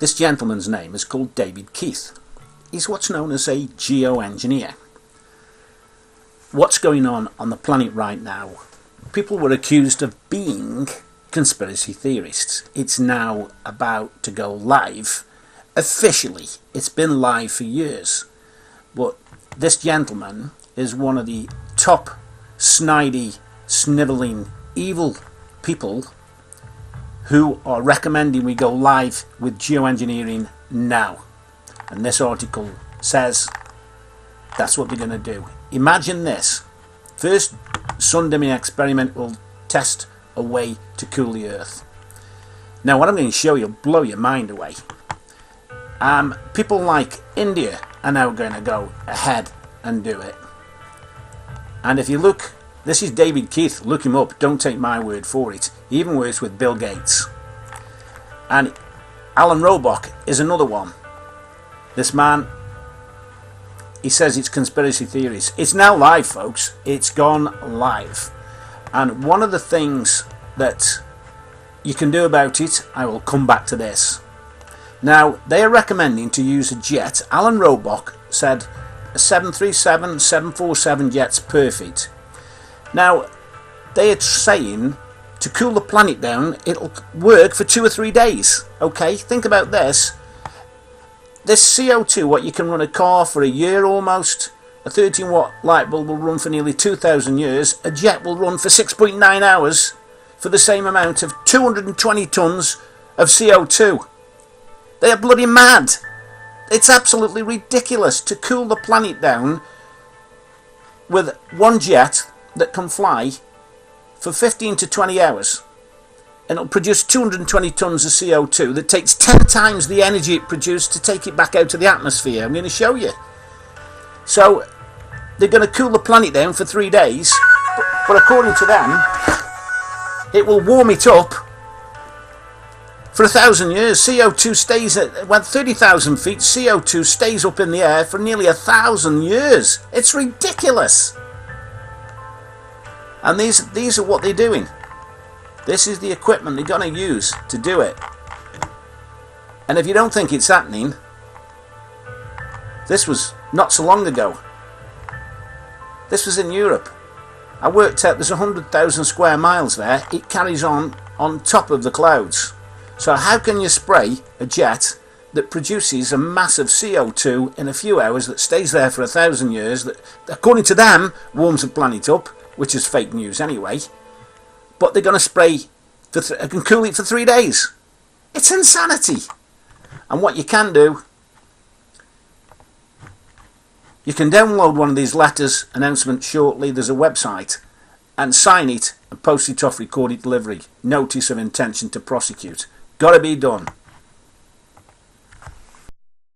This gentleman's name is called David Keith. He's what's known as a geoengineer. What's going on the planet right now? People were accused of being conspiracy theorists. It's now about to go live. Officially, it's been live for years. But this gentleman is one of the top snidey, snivelling, evil people who are recommending we go live with geoengineering now. And this article says that's what they're going to do. Imagine this. First sun dimming experiment will test a way to cool the earth. Now what I'm going to show you will blow your mind away. People like India are now going to go ahead and do it. And if you look, this is David Keith, look him up, don't take my word for it. He even works with Bill Gates. And Alan Robock is another one. This man, he says it's conspiracy theories. It's now live, folks. It's gone live. And one of the things that you can do about it, I will come back to this. Now, they are recommending to use a jet. Alan Robock said a 737, 747 jet's perfect. Now, they are saying to cool the planet down, it'll work for 2 or 3 days. Okay, think about this. This CO2, what you can run a car for a year almost, a 13 watt light bulb will run for nearly 2,000 years, a jet will run for 6.9 hours for the same amount of 220 tons of CO2. They are bloody mad. It's absolutely ridiculous to cool the planet down with one jet that can fly for 15 to 20 hours. And it'll produce 220 tons of CO2 that takes 10 times the energy it produced to take it back out of the atmosphere. I'm going to show you. So they're going to cool the planet down for 3 days, but according to them, it will warm it up for 1,000 years. CO2 stays at 30,000 feet. CO2 stays up in the air for nearly 1,000 years. It's ridiculous. And these are what they're doing. This is the equipment they're going to use to do it. And if you don't think it's happening, this was not so long ago. This was in Europe. I worked out there's 100,000 square miles there. It carries on top of the clouds. So how can you spray a jet that produces a massive CO2 in a few hours that stays there for 1,000 years, that according to them warms the planet up, which is fake news anyway, but they're going to spray and cool it for 3 days? It's insanity. And what you can do, you can download one of these letters, announcements shortly, there's a website, and sign it and post it off recorded delivery. Notice of intention to prosecute. Got to be done.